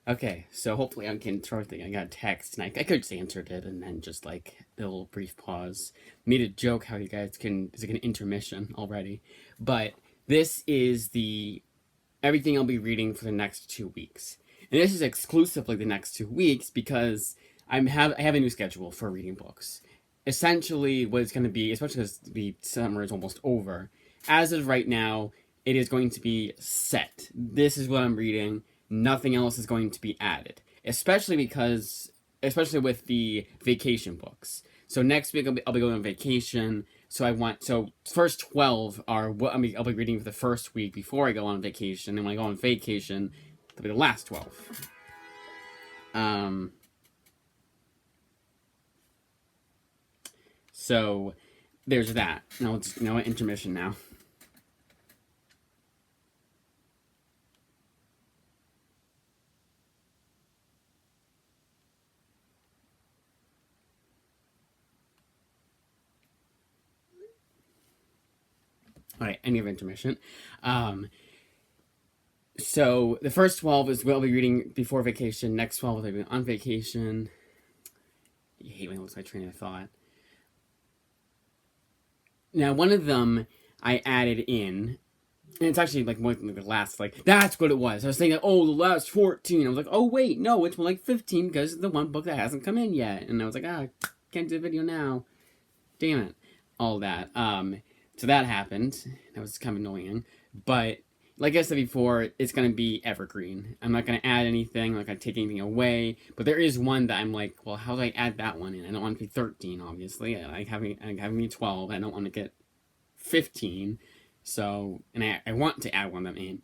Okay, so hopefully I can throw everything. I got a text, and I could just answered it, and then just like a little brief pause. Made a joke how you guys can it's like an intermission already, but this is the everything I'll be reading for the next 2 weeks, and this is exclusively the next 2 weeks because I have a new schedule for reading books. Essentially, what it's going to be, especially because the summer is almost over, as of right now, it is going to be set. This is what I'm reading. Nothing else is going to be added, especially with the vacation books. So next week I'll be going on vacation. So first 12 are what I'll be reading for the first week before I go on vacation, and when I go on vacation, they'll be the last 12. So there's that. Now let's intermission now. All right, end of intermission. So the first 12 is what I'll be reading before vacation. Next 12 will be on vacation. You hate when I lose my train of thought. Now, one of them I added in, and it's actually like more than the last, like, that's what it was. I was thinking, oh, the last 14. I was like, oh, wait, no, it's more like 15 because of the one book that hasn't come in yet. And I was like, can't do the video now. Damn it. All that. So that happened. That was kind of annoying. But like I said before, it's going to be evergreen. I'm not going to add anything. I'm not going to take anything away. But there is one that I'm like, well, how do I add that one in? I don't want to be 13, obviously. I like having 12. I don't want to get 15. So, and I want to add one of them in.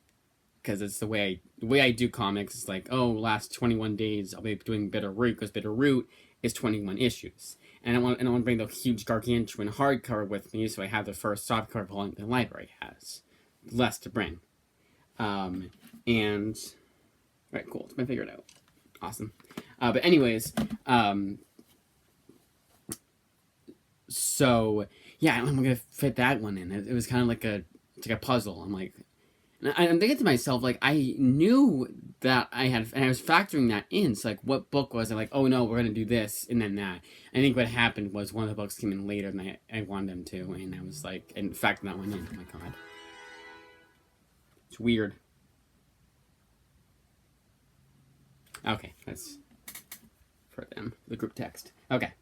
Because it's the way I do comics. It's like, oh, last 21 days I'll be doing Bitterroot. Because Bitterroot is 21 issues. And I want to bring the huge gargantuan hardcover with me, so I have the first softcover volume the library has. Less to bring. And right, cool. I figured it out. Awesome. But anyways, so yeah, I'm gonna fit that one in. It was kind of like a puzzle. I'm like, I'm thinking to myself, like, I knew that and I was factoring that in. So, like, what book was it? Like, oh no, we're gonna do this and then that. I think what happened was one of the books came in later than I wanted them to, and I was like, and factoring that one in. Oh my god, it's weird. Okay, that's for them, the group text. Okay,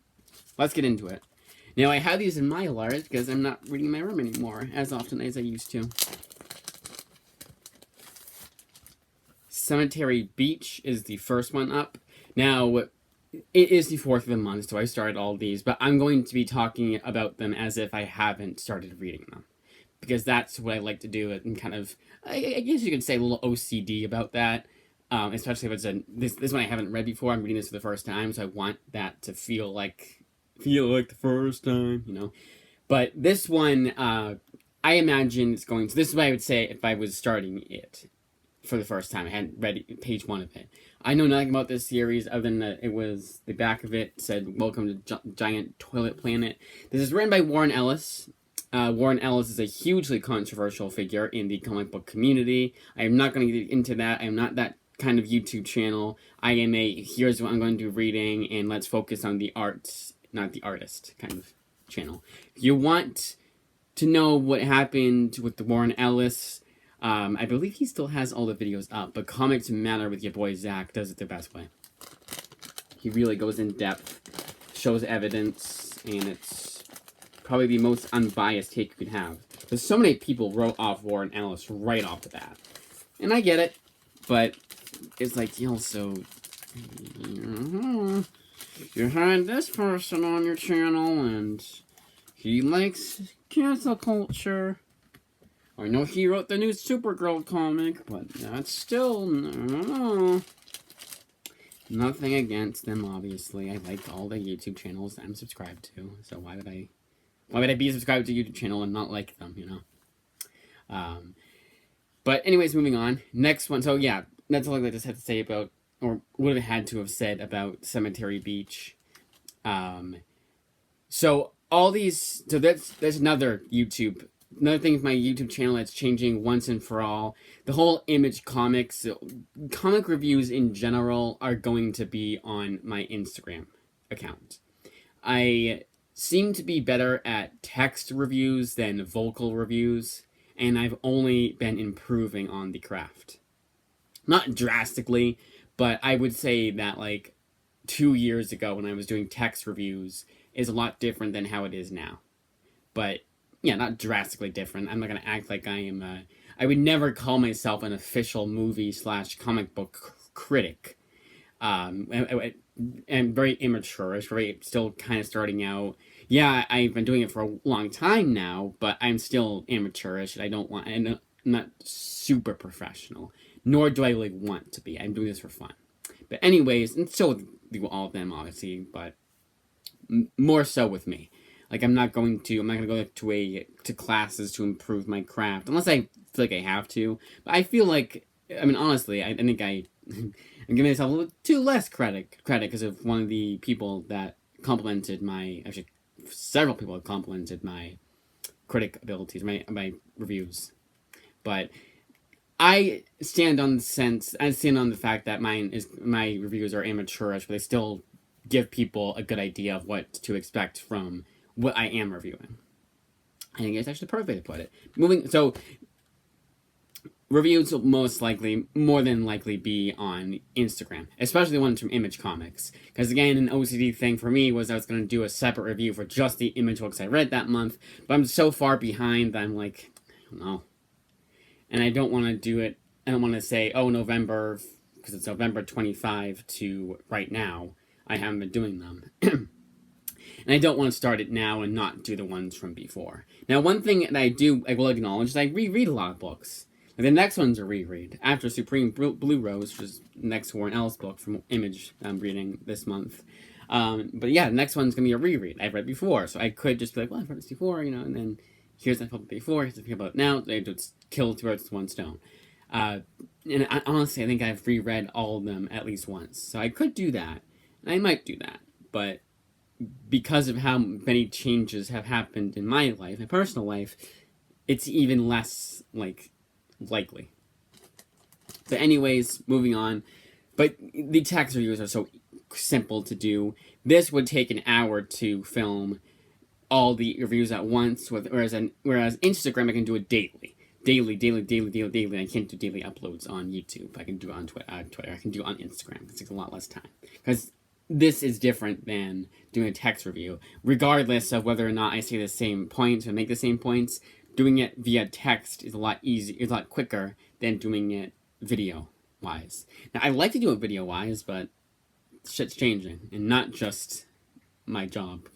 let's get into it. Now, I have these in my large because I'm not reading my room anymore as often as I used to. Cemetery Beach is the first one up. Now, it is the 4th of the month, so I started all these, but I'm going to be talking about them as if I haven't started reading them. Because that's what I like to do, and kind of, I guess you could say a little OCD about that. Especially if it's this one I haven't read before. I'm reading this for the first time, so I want that to feel like the first time, you know. But this one, I imagine it's going to. This is what I would say if I was starting it for the first time. I hadn't read page 1 of it. I know nothing about this series other than that it was the back of it said "Welcome to Giant Toilet Planet." This is written by Warren Ellis. Warren Ellis is a hugely controversial figure in the comic book community. I am not going to get into that. I am not that kind of YouTube channel. I am here's what I'm going to do reading, and let's focus on the arts, not the artist kind of channel. If you want to know what happened with the Warren Ellis, I believe he still has all the videos up, but Comics Matter with your boy Zach does it the best way. He really goes in depth, shows evidence, and it's probably the most unbiased take you could have. Because so many people wrote off Warren Ellis right off the bat. And I get it, but it's like, you also, you had this person on your channel, and he likes cancel culture. I know he wrote the new Supergirl comic, but that's still nothing against them, obviously. I like all the YouTube channels I'm subscribed to, so why would I be subscribed to a YouTube channel and not like them, you know? But anyways, moving on. Next one. So yeah, that's all I just had to say about, or would have had to have said about Cemetery Beach. So all these, so there's another YouTube another thing with my YouTube channel that's changing once and for all. The whole Image Comics, comic reviews in general are going to be on my Instagram account. I seem to be better at text reviews than vocal reviews, and I've only been improving on the craft. Not drastically, but I would say that like 2 years ago when I was doing text reviews is a lot different than how it is now. But yeah, not drastically different. I'm not gonna act like I am. I would never call myself an official movie / comic book critic. I'm very immature. Very still kind of starting out. Yeah, I've been doing it for a long time now, but I'm still amateurish, and I don't want. I'm not super professional, nor do I really want to be. I'm doing this for fun. But anyways, and so do all of them, obviously, but more so with me. Like I'm not gonna go to classes to improve my craft unless I feel like I have to. But I feel like, I mean, honestly, I think I'm giving myself a little too less credit because of one of the people that complimented several people have complimented my critic abilities, my reviews. But I stand on the fact that my reviews are amateurish, but they still give people a good idea of what to expect from what I am reviewing. I think it's actually the perfect way to put it. Reviews will more than likely be on Instagram, especially the ones from Image Comics. Because again, an OCD thing for me was I was going to do a separate review for just the Image books I read that month, but I'm so far behind that I'm like, I don't know. And I don't want to do it, I don't want to say, oh, November, because it's November 25 to right now, I haven't been doing them. And I don't want to start it now and not do the ones from before. Now, one thing that I will acknowledge is I reread a lot of books. Like the next one's a reread. After Supreme Blue Rose, which is the next Warren Ellis book from Image I'm reading this month. But yeah, the next one's going to be a reread. I've read before, so I could just be like, well, I've read this before, and then here's what I felt before, here's what I feel about it now. They just kill two birds with one stone. And honestly, I think I've reread all of them at least once. So I could do that, and I might do that. But because of how many changes have happened in my life, my personal life, it's even less likely. But anyways, moving on. But the text reviews are so simple to do. This would take an hour to film all the reviews at once, whereas Instagram I can do it daily. Daily. I can't do daily uploads on YouTube. I can do it on Twitter. I can do it on Instagram. It takes a lot less time. Because this is different than doing a text review. Regardless of whether or not I say the same points or make the same points, doing it via text is a lot quicker than doing it video-wise. Now, I like to do it video-wise, but shit's changing. And not just my job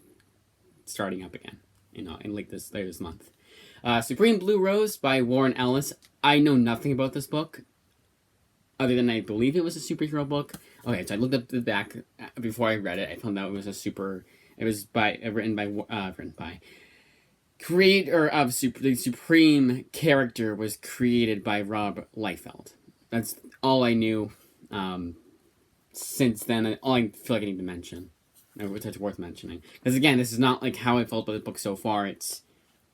starting up again, in later this month. Supreme Blue Rose by Warren Ellis. I know nothing about this book, other than I believe it was a superhero book. Okay, so I looked up the back before I read it. I found out it was written by creator of the Supreme character was created by Rob Liefeld. That's all I knew. Since then, all I feel like I need to mention, which is worth mentioning, because again, this is not like how I felt about the book so far. It's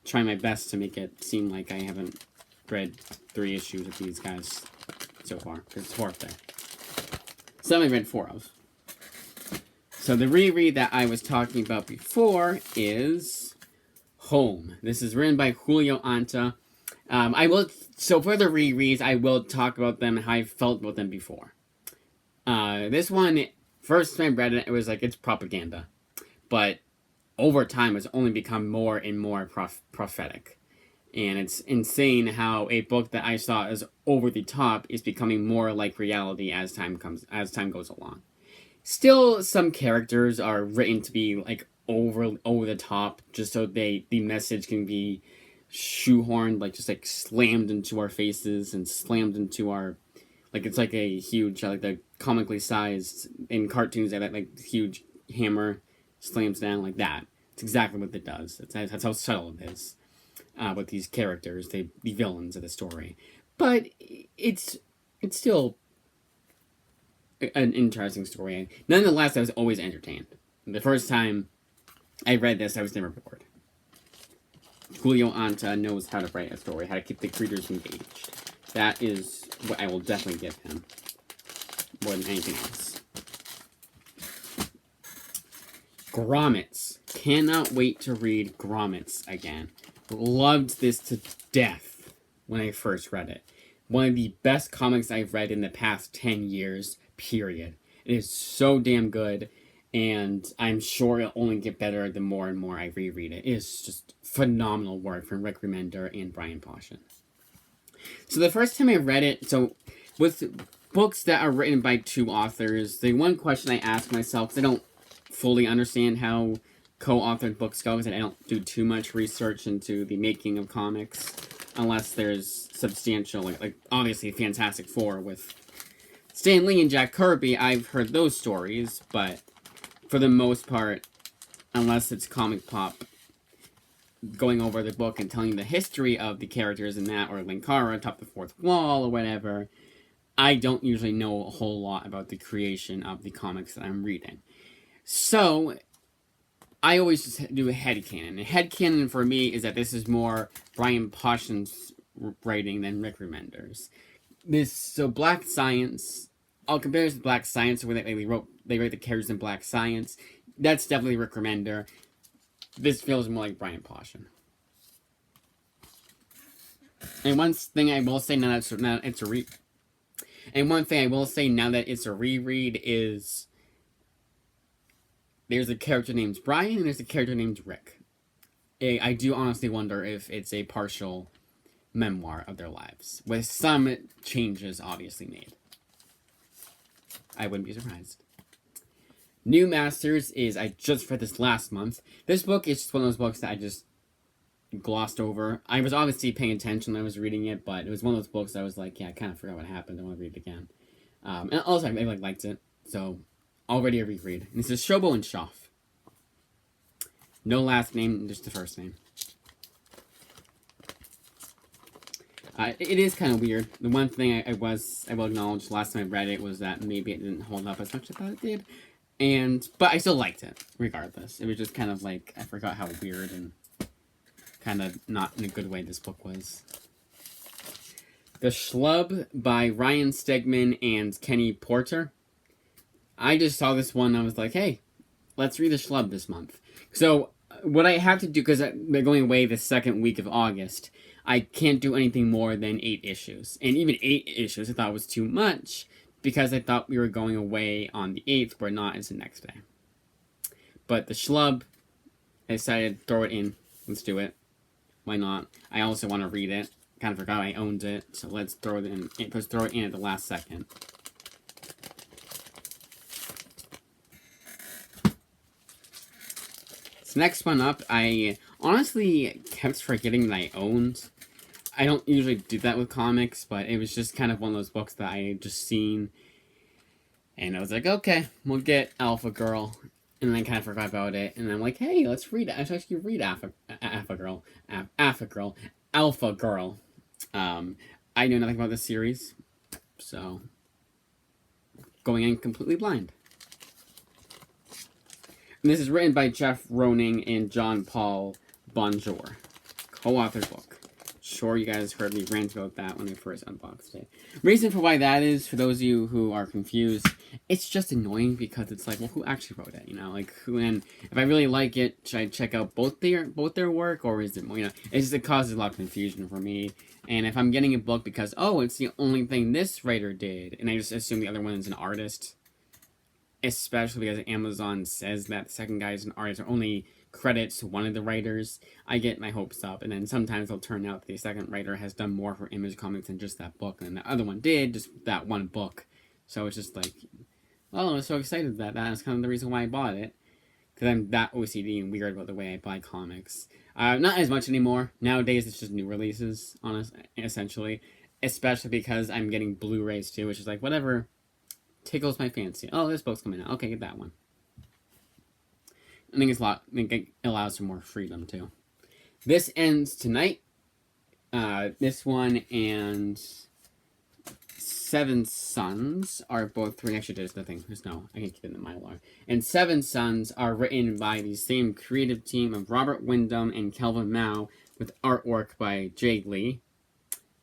trying my best to make it seem like I haven't read 3 issues of these guys so far, because it's 4 up there. Some I read 4 of. So the reread that I was talking about before is Home. This is written by Julio Anta. So for the rereads, I will talk about them and how I felt about them before. This one, first time I read it, it was like, it's propaganda. But over time, it's only become more and more prophetic. And it's insane how a book that I saw as over the top is becoming more like reality as time goes along. Still, some characters are written to be like over the top, just so the message can be shoehorned, just slammed into our faces and slammed into our, it's like a huge, the comically sized in cartoons, that huge hammer slams down like that. It's exactly what it does. That's how subtle it is. With these characters, the villains of the story. But it's still an interesting story. Nonetheless, I was always entertained. The first time I read this, I was never bored. Julio Anta knows how to write a story, how to keep the readers engaged. That is what I will definitely give him, more than anything else. Grommets. Cannot wait to read Grommets again. Loved this to death when I first read it. One of the best comics I've read in the past 10 years, period. It is so damn good, and I'm sure it'll only get better the more and more I reread it. It is just phenomenal work from Rick Remender and Brian Posehn. So the first time I read it, so with books that are written by two authors, the one question I ask myself, because I don't fully understand how co-authored books go, because I don't do too much research into the making of comics, unless there's substantial, like obviously Fantastic Four with Stan Lee and Jack Kirby. I've heard those stories, but for the most part, unless it's comic pop going over the book and telling the history of the characters in that, or Linkara, Top the Fourth Wall, or whatever, I don't usually know a whole lot about the creation of the comics that I'm reading. So, I always just do a headcanon. And headcanon for me is that this is more Brian Poseh's writing than Rick Remender's. So Black Science, I'll compare this to Black Science, where they write the characters in Black Science. That's definitely Rick Remender. This feels more like Brian Posehn. And one thing I will say now that it's a reread is there's a character named Brian and there's a character named Rick. I do honestly wonder if it's a partial memoir of their lives, with some changes obviously made. I wouldn't be surprised. New Masters is, I just read this last month. This book is just one of those books that I just glossed over. I was obviously paying attention when I was reading it, but it was one of those books I was like, yeah, I kind of forgot what happened. I want to read it again. And also, I liked it, so already a reread. And this is Shobo and Shoff. No last name, just the first name. It is kind of weird. The one thing I will acknowledge last time I read it was that maybe it didn't hold up as much as I thought it did. But I still liked it, regardless. It was just kind of like, I forgot how weird and kind of not in a good way this book was. The Schlub by Ryan Stegman and Kenny Porter. I just saw this one and I was like, hey, let's read The Schlub this month. So, what I have to do, because they're going away the second week of August, I can't do anything more than 8 issues. And even 8 issues I thought was too much, because I thought we were going away on the 8th, but not, it's the next day. But The Schlub, I decided to throw it in. Let's do it. Why not? I also want to read it. Kind of forgot I owned it, so let's throw it in. Let's throw it in at the last second. So next one up, I honestly kept forgetting that I owned. I don't usually do that with comics, but it was just kind of one of those books that I had just seen. And I was like, okay, we'll get Alpha Girl. And then I kind of forgot about it. And I'm like, hey, let's read it. I should actually read Alpha Girl. Alpha Girl. I know nothing about this series. So, going in completely blind. And this is written by Jeff Roning and John Paul Bonjour. Co-authored book. Sure, you guys heard me rant about that when I first unboxed it. Reason for why that is, for those of you who are confused, it's just annoying because it's like, well, who actually wrote it? You know, like who? And if I really like it, should I check out both their work, or is it more? You know, it causes a lot of confusion for me. And if I'm getting a book because it's the only thing this writer did, and I just assume the other one is an artist, especially because Amazon says that the second guy is an artist, or only credits one of the writers, I get my hopes up, and then sometimes it'll turn out the second writer has done more for Image Comics than just that book, and the other one did just that one book. So it's just like, well, I was so excited that's kind of the reason why I bought it, because I'm that OCD and weird about the way I buy comics. Not as much anymore. Nowadays it's just new releases, essentially, especially because I'm getting Blu-rays too, which is like, whatever tickles my fancy. Oh, this book's coming out. Okay, get that one. I think it allows for more freedom, too. This ends tonight. This one and Seven Sons are both three. Actually, there's nothing. I can keep it in the Mylar. And Seven Sons are written by the same creative team of Robert Wyndham and Kelvin Mao, with artwork by Jay Lee,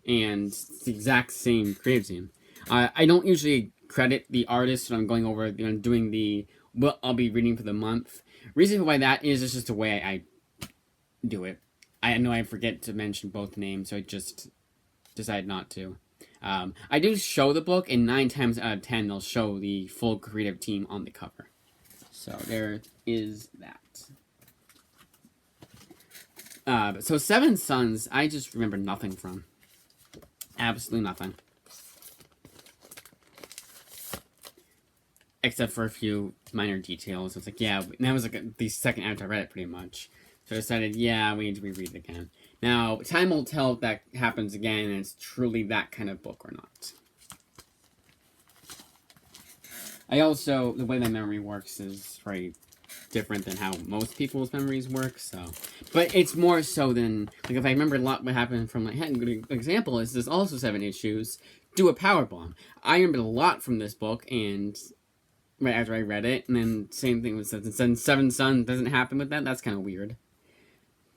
and it's the exact same creative team. I don't usually credit the artist when I'm going over, doing the what I'll be reading for the month. Reason why that is it's just the way I do it. I know I forget to mention both names, so I just decide not to. I do show the book, and 9 times out of 10, they'll show the full creative team on the cover. So there is that. So Seven Sons, I just remember nothing from. Absolutely nothing. Except for a few minor details. It's like, yeah, that was like the second after I read it, pretty much. So I decided, yeah, we need to reread it again. Now, time will tell if that happens again and it's truly that kind of book or not. I also, the way my memory works is very different than how most people's memories work, so. But it's more so than, like, if I remember a lot what happened from, like, a good example is there's also 7 issues, do a power bomb. I remembered a lot from this book, and right after I read it, and then same thing with Seven Sons doesn't happen with that, that's kind of weird.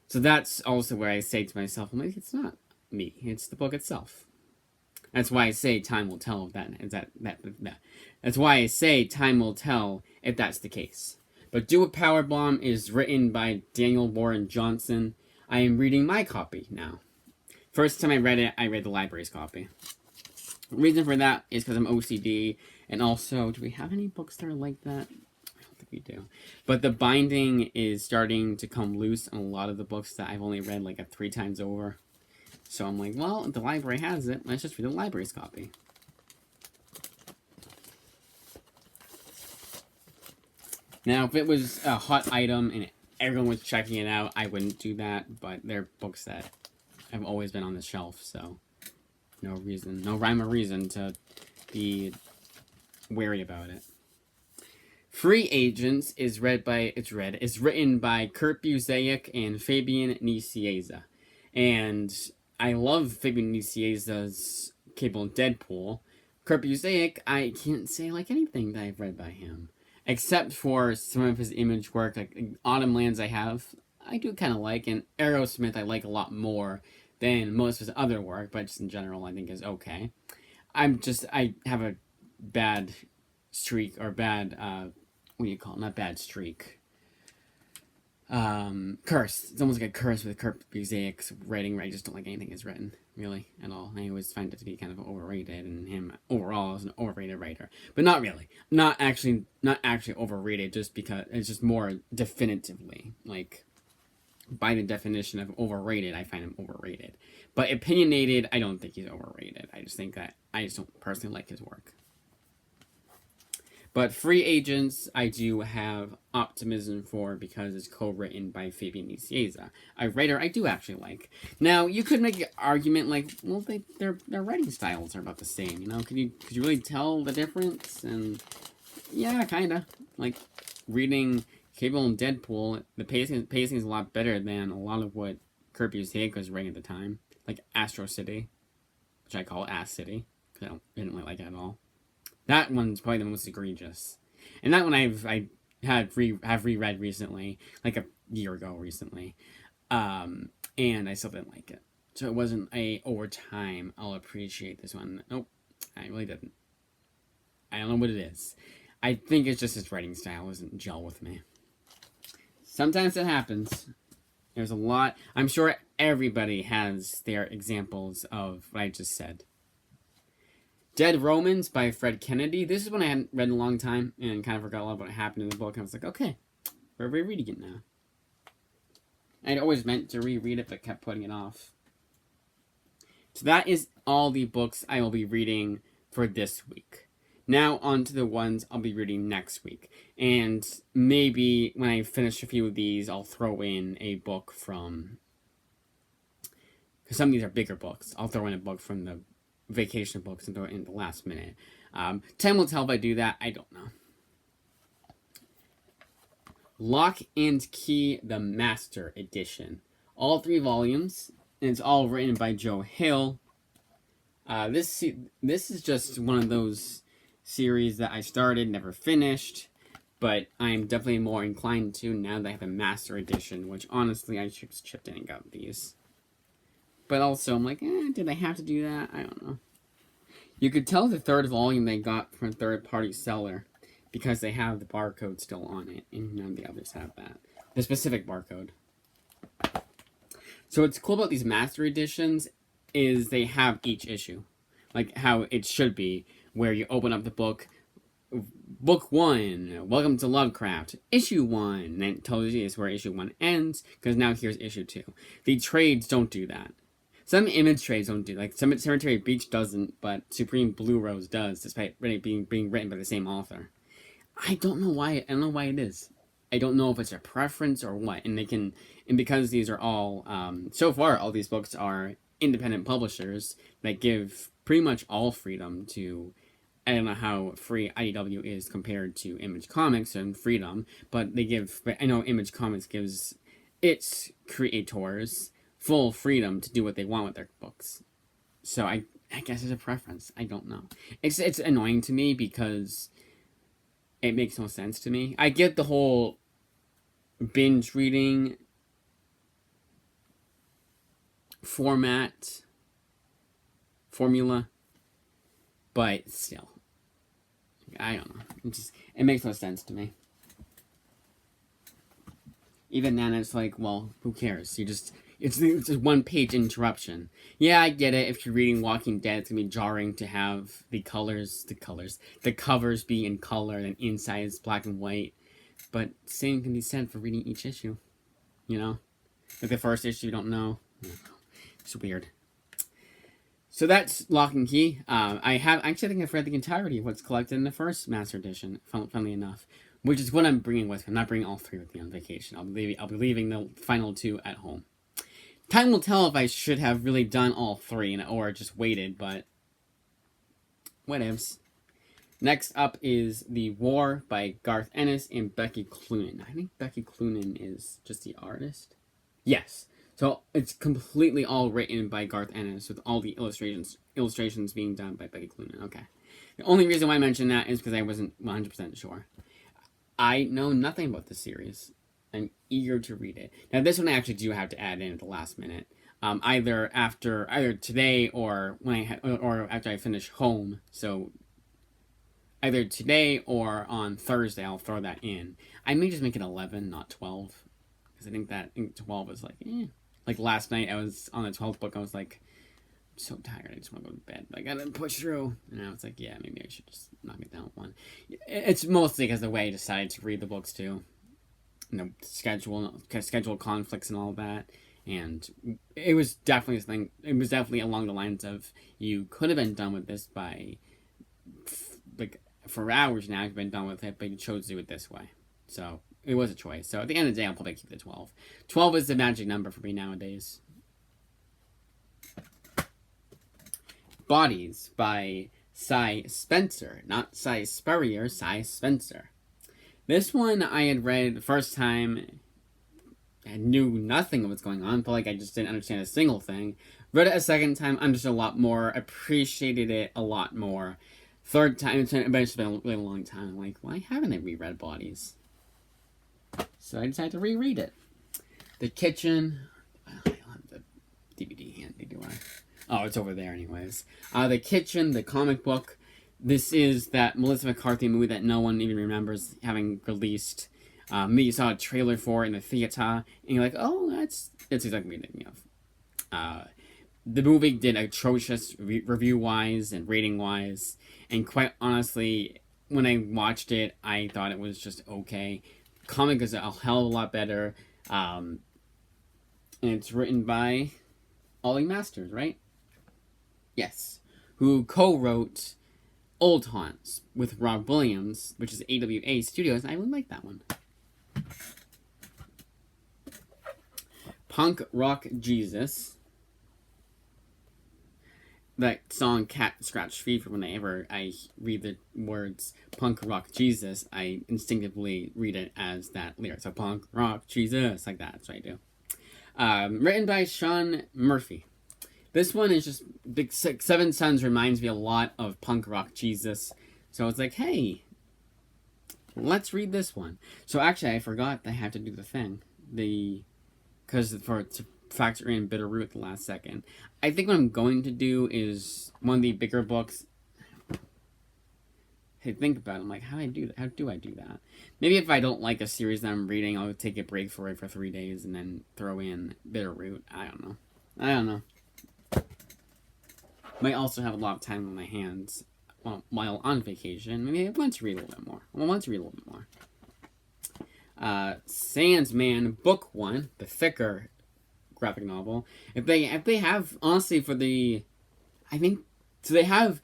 So that's also where I say to myself, I'm like, it's not me, it's the book itself. That's why I say time will tell if that. That's why I say time will tell if that's the case. But Do a Power Bomb is written by Daniel Warren Johnson. I am reading my copy now. First time I read it, I read the library's copy. The reason for that is because I'm OCD, and also, do we have any books that are like that? I don't think we do. But the binding is starting to come loose on a lot of the books that I've only read like 3 times over. So I'm like, well, if the library has it, let's just read the library's copy. Now, if it was a hot item and everyone was checking it out, I wouldn't do that, but they're books that have always been on the shelf, so no rhyme or reason to be wary about it. Free Agents is written by Kurt Busiek and Fabian Nicieza. And I love Fabian Nicieza's Cable Deadpool. Kurt Busiek, I can't say I like anything that I've read by him. Except for some of his image work, like Autumn Lands I do kind of like, and Aerosmith I like a lot more than most of his other work, but just in general I think is okay. I have a bad streak, or bad, what do you call it? Not bad streak. Curse. It's almost like a curse with Kurt Busiek's writing, where I just don't like anything he's written, really, at all. I always find it to be kind of overrated, and him overall is an overrated writer. But not really. Not actually overrated, just because it's just more definitively. Like, by the definition of overrated, I find him overrated. But opinionated, I don't think he's overrated. I just think that I just don't personally like his work. But Free Agents, I do have optimism for because it's co-written by Fabian Nicieza, a writer I do actually like. Now, you could make an argument like, well, their writing styles are about the same, you know? Could you really tell the difference? And yeah, kinda. Like, reading Cable and Deadpool, the pacing is a lot better than a lot of what Kurt Busiek was writing at the time. Like Astro City, which I call Ass City, because I didn't really like it at all. That one's probably the most egregious. And that one I have reread recently, like a year ago recently. And I still didn't like it. So it wasn't over time, I'll appreciate this one. Nope, I really didn't. I don't know what it is. I think it's just his writing style doesn't gel with me. Sometimes it happens. There's a lot. I'm sure everybody has their examples of what I just said. Dead Romans by Fred Kennedy. This is one I hadn't read in a long time and kind of forgot a lot about what happened in the book. I was like, okay, we're rereading it now. I'd always meant to reread it, but kept putting it off. So that is all the books I will be reading for this week. Now on to the ones I'll be reading next week. And maybe when I finish a few of these, I'll throw in a book from... because some of these are bigger books. I'll throw in a book from the vacation books and throw it in the last minute. Time will tell if I do that. I don't know. Lock and Key, the Master Edition. All 3 volumes. And it's all written by Joe Hill. This is just one of those series that I started, never finished. But I'm definitely more inclined to now that I have a Master Edition. Which honestly, I should have chipped in and got these. but also I'm like, did they have to do that? I don't know. You could tell the third volume they got from a third-party seller because they have the barcode still on it, and none of the others have that. The specific barcode. So what's cool about these master editions is they have each issue, like how it should be, where you open up the book, book 1, welcome to Lovecraft, issue 1, and it tells you where issue 1 ends, because now here's issue 2. The trades don't do that. Some image trades don't do, like some Cemetery Beach doesn't, but Supreme Blue Rose does, despite being written by the same author. I don't know why it is. I don't know if it's a preference or what, and because these are all, so far all these books are independent publishers that give pretty much all freedom to, I don't know how free IDW is compared to Image Comics and Freedom, but I know Image Comics gives its creators full freedom to do what they want with their books. So I guess it's a preference. I don't know. It's annoying to me because it makes no sense to me. I get the whole binge reading formula, but still, I don't know. It makes no sense to me. Even then, it's like, well, who cares? It's just one-page interruption. Yeah, I get it. If you're reading Walking Dead, it's gonna be jarring to have the covers be in color and inside is black and white. But same can be said for reading each issue. You know? Like the first issue, you don't know. It's weird. So that's Lock and Key. I think I've read the entirety of what's collected in the first Master Edition, funnily enough. Which is what I'm bringing with me. I'm not bringing all 3 with me on vacation. I'll be leaving the final 2 at home. Time will tell if I should have really done all 3 or just waited, but whatevs. Next up is The War by Garth Ennis and Becky Cloonan. I think Becky Cloonan is just the artist. Yes. So it's completely all written by Garth Ennis with all the illustrations being done by Becky Cloonan. Okay. The only reason why I mentioned that is because I wasn't 100% sure. I know nothing about this series. I'm eager to read it. Now, this one I actually do have to add in at the last minute. Either today or or after I finish home. So either today or on Thursday, I'll throw that in. I may just make it 11, not 12, because I think 12 is like, Like last night, I was on the 12th book. I was like, I'm so tired. I just want to go to bed. But I gotta push through. And I was like, yeah, maybe I should just knock it down with 1. It's mostly because of the way I decided to read the books too. Schedule conflicts and all that. And it was definitely along the lines of, you could have been done with this by, like, for hours now. You've been done with it, but you chose to do it this way. So it was a choice. So at the end of the day, I'll probably keep the 12. 12 is the magic number for me nowadays. Bodies by Cy Spencer. Not Cy Spurrier, Cy Spencer. This one I had read the first time. I knew nothing of what's going on. Felt like I just didn't understand a single thing. Read it a second time, understood a lot more, appreciated it a lot more. Third time, it's been a really long time. I'm like, why haven't I reread Bodies? So I decided to reread it. The Kitchen. I don't have the DVD handy, do I? Oh, it's over there anyways. The Kitchen, the comic book. This is that Melissa McCarthy movie that no one even remembers having released. You saw a trailer for it in the theater, and you're like, oh, that's exactly what you're thinking of. The movie did atrocious review-wise and rating-wise, and quite honestly, when I watched it, I thought it was just okay. Comic is a hell of a lot better, and it's written by Ollie Masters, right? Yes. Who co-wrote Old Haunts with Rob Williams, which is AWA Studios, and I really like that one. Punk Rock Jesus. That song Cat Scratch Fever, whenever I read the words Punk Rock Jesus, I instinctively read it as that lyric. So Punk Rock Jesus, like that. That's what I do. Written by Sean Murphy. This one is just, Big Seven Sons reminds me a lot of Punk Rock Jesus. So it's like, hey, let's read this one. So actually, I forgot I have to do the thing. Because factor in Bitterroot at the last second. I think what I'm going to do is one of the bigger books. Hey, think about it. I'm like, how do I do that? How do I do that? Maybe if I don't like a series that I'm reading, I'll take a break for it for 3 days and then throw in Bitterroot. I don't know. Might also have a lot of time on my hands while on vacation. Maybe I want to read a little bit more. Sandman Book 1, the thicker graphic novel. If they have, honestly, they have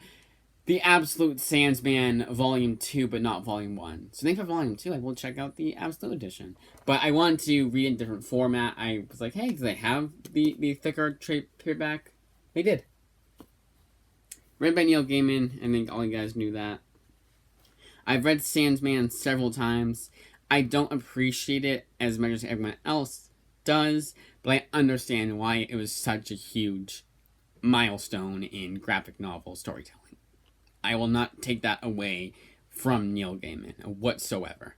the Absolute Sandman Volume 2, but not Volume 1. So I think for Volume 2, I will check out the Absolute Edition. But I wanted to read in a different format. I was like, hey, do they have the thicker paperback? They did. Read by Neil Gaiman. I think all you guys knew that. I've read Sandman several times. I don't appreciate it as much as everyone else does, but I understand why it was such a huge milestone in graphic novel storytelling. I will not take that away from Neil Gaiman whatsoever.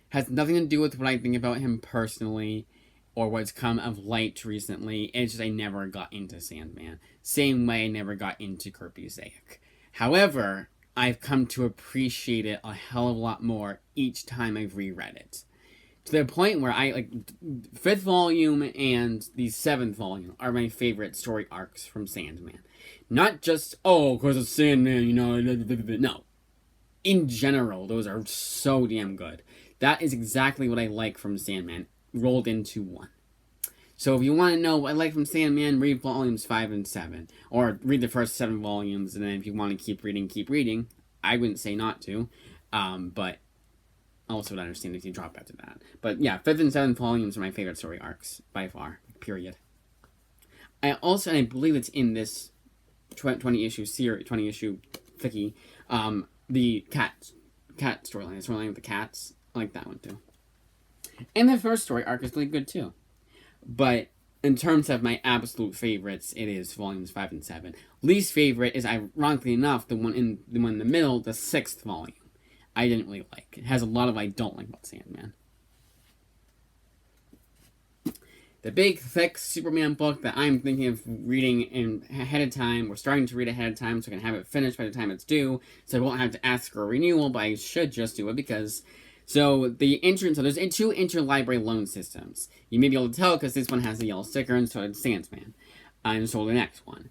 Has nothing to do with what I think about him personally or what's come of light recently. It's just I never got into Sandman. Same way I never got into Kurt Busiek. However, I've come to appreciate it a hell of a lot more each time I've reread it. To the point where I, 5th volume and the 7th volume are my favorite story arcs from Sandman. Not just, because it's Sandman, no. In general, those are so damn good. That is exactly what I like from Sandman, rolled into one. So if you want to know what I like from Sandman, read volumes 5 and 7. Or read the first 7 volumes, and then if you want to keep reading. I wouldn't say not to. But I also would understand if you drop after that. But yeah, 5th and 7th volumes are my favorite story arcs, by far. Period. I believe it's in this 20-issue series, 20-issue thickie, the cat storyline. The storyline with the cats. I like that one, too. And the first story arc is really good, too. But in terms of my absolute favorites, it is volumes 5 and 7. Least favorite is, ironically enough, the one in the middle, the 6th volume. I didn't really like. It has a lot of I don't like about Sandman. The big, thick Superman book that I'm thinking of reading ahead of time, or starting to read ahead of time, so I can have it finished by the time it's due, so I won't have to ask for a renewal, but I should just do it because... So there's 2 interlibrary loan systems. You may be able to tell because this one has the yellow sticker and so did Sandman. And so the next one.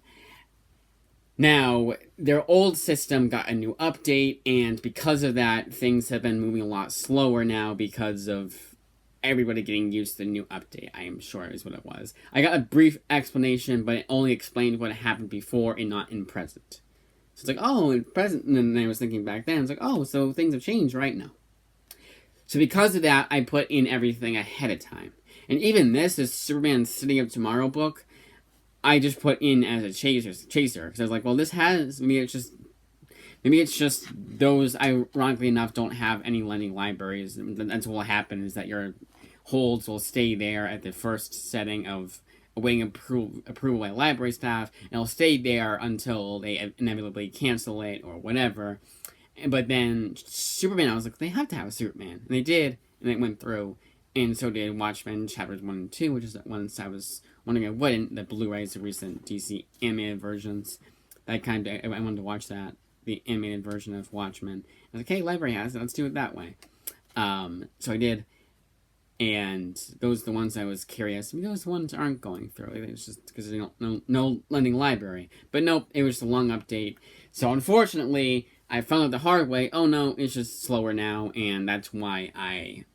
Now, their old system got a new update, and because of that, things have been moving a lot slower now because of everybody getting used to the new update, I am sure is what it was. I got a brief explanation, but it only explained what happened before and not in present. So it's like, in present, and then I was thinking back then, it's like, so things have changed right now. So because of that, I put in everything ahead of time. And even this Superman City of Tomorrow book, I just put in as a chaser. Because I was like, well, this has... Maybe it's just those, ironically enough, don't have any lending libraries. That's what will happen, is that your holds will stay there at the first setting of awaiting approval by library staff, and it'll stay there until they inevitably cancel it or whatever. But then Superman, I was like, they have to have a Superman. And they did, and it went through. And so did Watchmen chapters 1 and 2, which is the ones I was wondering I wouldn't. The Blu-rays, the recent DC animated versions. I wanted to watch that. The animated version of Watchmen. I was like, hey, library has it. Let's do it that way. So I did. And those are the ones I was curious. Those ones aren't going through. It's just because they don't no lending library. But nope, it was a long update. So unfortunately... I found out the hard way, no, it's just slower now, and that's why I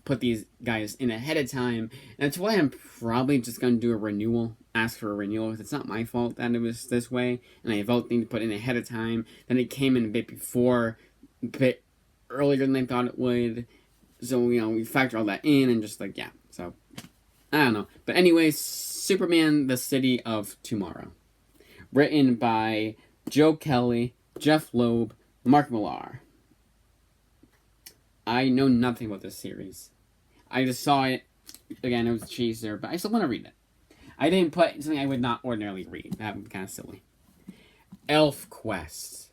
put these guys in ahead of time. And that's why I'm probably just going to do a renewal, ask for a renewal, because it's not my fault that it was this way, and I have everything to put in ahead of time. Then it came in a bit earlier than I thought it would, so, we factor all that in, and just so, I don't know. But anyways, Superman, the City of Tomorrow. Written by Joe Kelly, Jeff Loeb, Mark Millar. I know nothing about this series. I just saw it. Again, it was a chaser, but I still want to read it. I didn't put something I would not ordinarily read. That would be kind of silly. Elf Quest.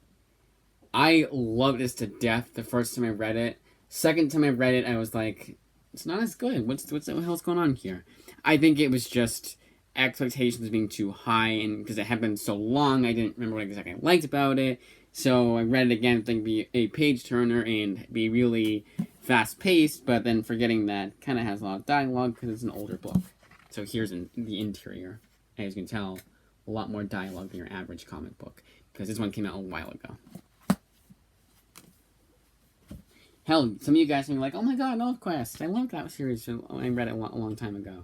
I loved this to death the first time I read it. Second time I read it, I was like, it's not as good. What the hell's going on here? I think it was just expectations being too high, and because it had been so long, I didn't remember what exactly I liked about it. So I read it again, thinking it'd be a page turner and be really fast paced, but then forgetting that kind of has a lot of dialogue because it's an older book. So here's the interior. As you can tell, a lot more dialogue than your average comic book because this one came out a while ago. Hell, some of you guys may be like, "Oh my god, Old Quest! I love that series. I read it a long time ago."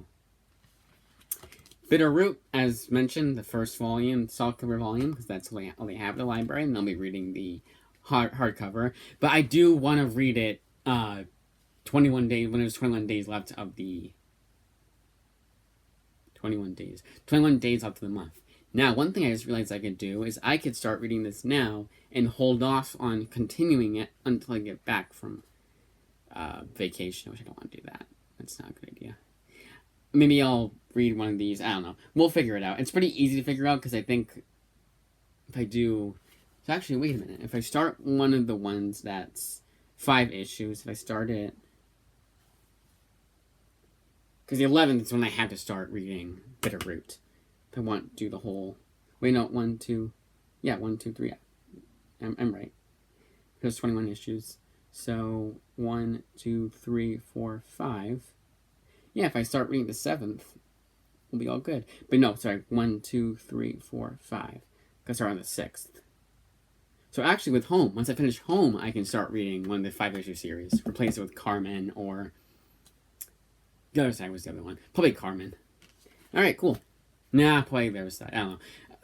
Bitter Root, as mentioned, the first volume, softcover volume, because that's all they have in the library, and I'll be reading the hardcover. But I do want to read it 21 days, when there's 21 days left of the 21 days left of the month. Now, one thing I just realized I could do is I could start reading this now and hold off on continuing it until I get back from vacation, which I don't want to do that. That's not a good idea. Maybe I'll read one of these. I don't know. We'll figure it out. It's pretty easy to figure out because I think if I do... So actually, wait a minute. If I start one of the ones that's 5 issues, if I start it... Because the 11th is when I have to start reading Bitter Root. If I want to do the whole... Wait, no, 1, 2... Yeah, 1, 2, 3. I'm right. There's 21 issues. So, 1, 2, 3, 4, 5... Yeah, if I start reading the 7th, we'll be all good. But no, sorry, 1, 2, 3, 4, 5. Gotta start on the 6th. So actually with Home, once I finish Home, I can start reading one of the 5-issue series. Replace it with Carmen or... The other side was the other one. Probably Carmen. Alright, cool. Nah, probably the other side. I don't know.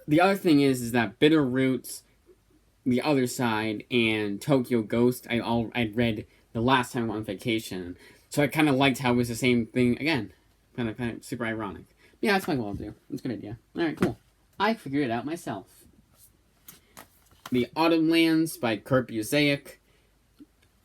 The other thing is that Bitter Roots, The Other Side, and Tokyo Ghost, I'd read the last time I went on vacation. So I kind of liked how it was the same thing again. Kind of super ironic. Yeah, that's what I'll do. That's a good idea. Alright, cool. I figured it out myself. The Autumn Lands by Kurt Busiek.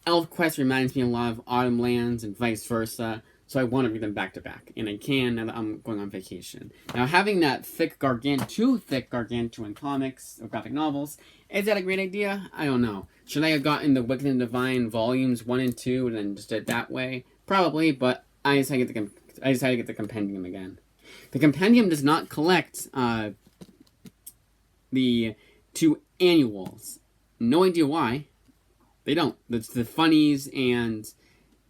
Elf Quest reminds me a lot of Autumn Lands and vice versa. So I want to read them back to back. And I can now that I'm going on vacation. Now having that too thick gargantuan comics or graphic novels, is that a great idea? I don't know. Should I have gotten the Wicked and Divine volumes 1 and 2 and then just did it that way? Probably, but I decided to get the compendium again. The compendium does not collect the 2 annuals. No idea why. They don't. That's the funnies and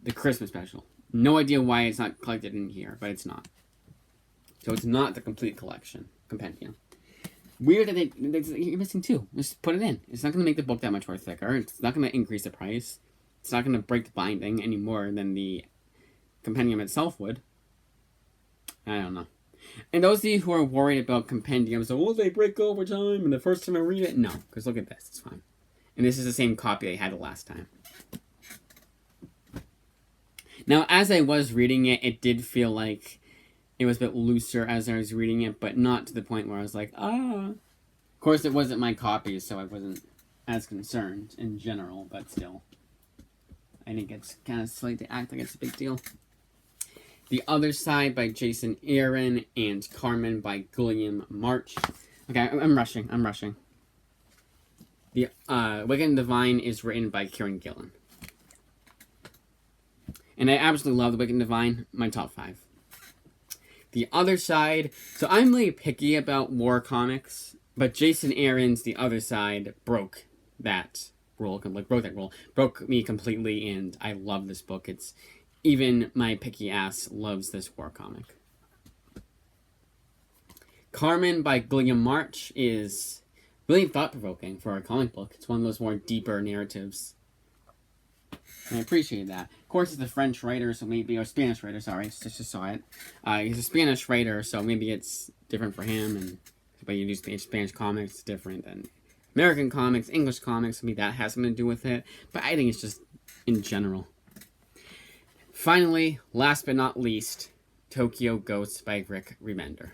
the Christmas special. No idea why it's not collected in here, but it's not. So it's not the complete collection compendium. Weird that you're missing 2. Just put it in. It's not going to make the book that much more thicker. It's not going to increase the price. It's not going to break the binding any more than the compendium itself would. I don't know. And those of you who are worried about compendiums, will they break over time and the first time I read it? No, because look at this. It's fine. And this is the same copy I had the last time. Now, as I was reading it, it did feel like it was a bit looser as I was reading it, but not to the point where I was like, ah. Of course, it wasn't my copy, so I wasn't as concerned in general, but still. I think it's kind of silly to act like it's a big deal. The Other Side by Jason Aaron and Carmen by William March. Okay, I'm rushing. The Wicked and Divine is written by Kieran Gillen. And I absolutely love The Wicked and Divine. My top 5. The Other Side. So I'm really picky about war comics, but Jason Aaron's The Other Side broke that rule. Broke me completely, and I love this book. It's even my picky ass loves this war comic. Carmen by William March is really thought-provoking for a comic book. It's one of those more deeper narratives. And I appreciate that. Of course, it's a French writer, so maybe... Or Spanish writer, sorry. I just saw it. He's a Spanish writer, so maybe it's different for him. And but you do Spanish comics, it's different than American comics, English comics. Maybe that has something to do with it. But I think it's just in general. Finally, last but not least, Tokyo Ghost by Rick Remender.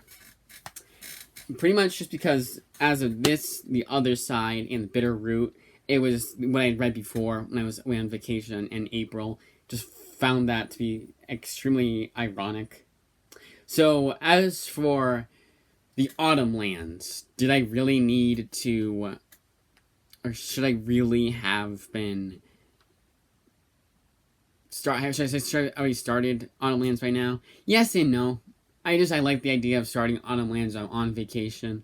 Pretty much just because, as of this, The Other Side, and The Bitter Root, it was what I had read before when I was away on vacation in April. Just found that to be extremely ironic. So, as for the Autumn Lands, did I really need to... Or should I really have been... Should I say already started Autumn Lands by now? Yes and no. I like the idea of starting Autumn Lands on vacation.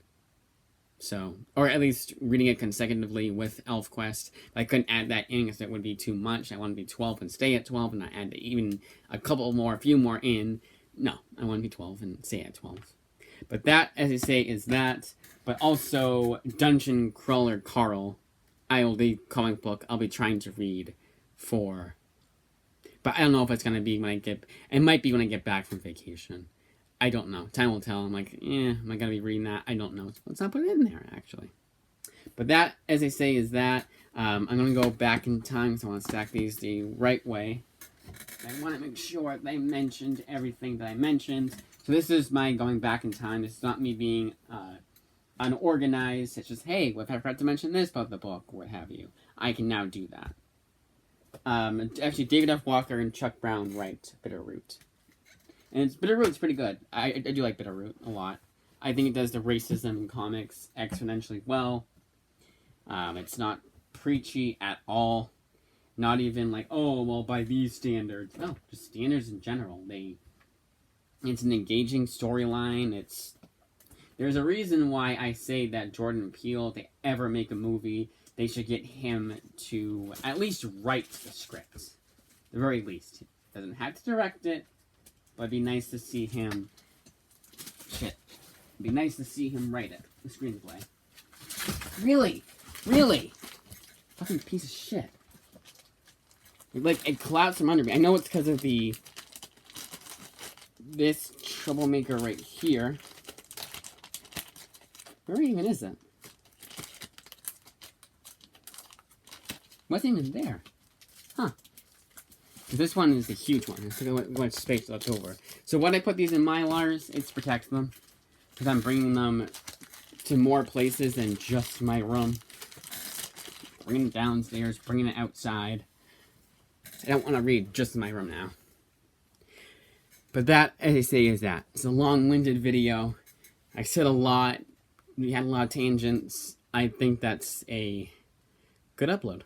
So, or at least reading it consecutively with ElfQuest. I couldn't add that in because it would be too much. I want to be 12 and stay at 12 and not add even a few more in. No, I want to be 12 and stay at 12. But that, as I say, is that. But also, Dungeon Crawler Carl, the comic book I'll be trying to read for. But I don't know if it's going to be it might be when I get back from vacation. I don't know. Time will tell. I'm like, am I going to be reading that? I don't know. Let's not put it in there, actually. But that, as I say, is that. I'm going to go back in time, so I want to stack these the right way. I want to make sure that I mentioned everything that I mentioned. So this is my going back in time. This is not me being unorganized. It's just, hey, if I forgot to mention this about the book, what have you. I can now do that. Actually, David F. Walker and Chuck Brown write Bitterroot. And Bitterroot's pretty good. I do like Bitterroot a lot. I think it does the racism in comics exponentially well. It's not preachy at all. Not even like, oh, well, by these standards. No, just standards in general. It's an engaging storyline. There's a reason why I say that Jordan Peele, if they ever make a movie, they should get him to at least write the script. The very least. Doesn't have to direct it. But it'd be nice to see him... It'd be nice to see him write it. The screenplay. Really? Fucking piece of shit. It collapsed from under me. I know it's because of this troublemaker right here. Where even is it? What's even there? Huh. This one is a huge one. Let's look at what space left over. So when I put these in Mylars, it's to protect them. Because I'm bringing them to more places than just my room. Bringing it downstairs, bringing it outside. I don't want to read just in my room now. But that, as I say, is that. It's a long-winded video. I said a lot. We had a lot of tangents. I think that's a good upload.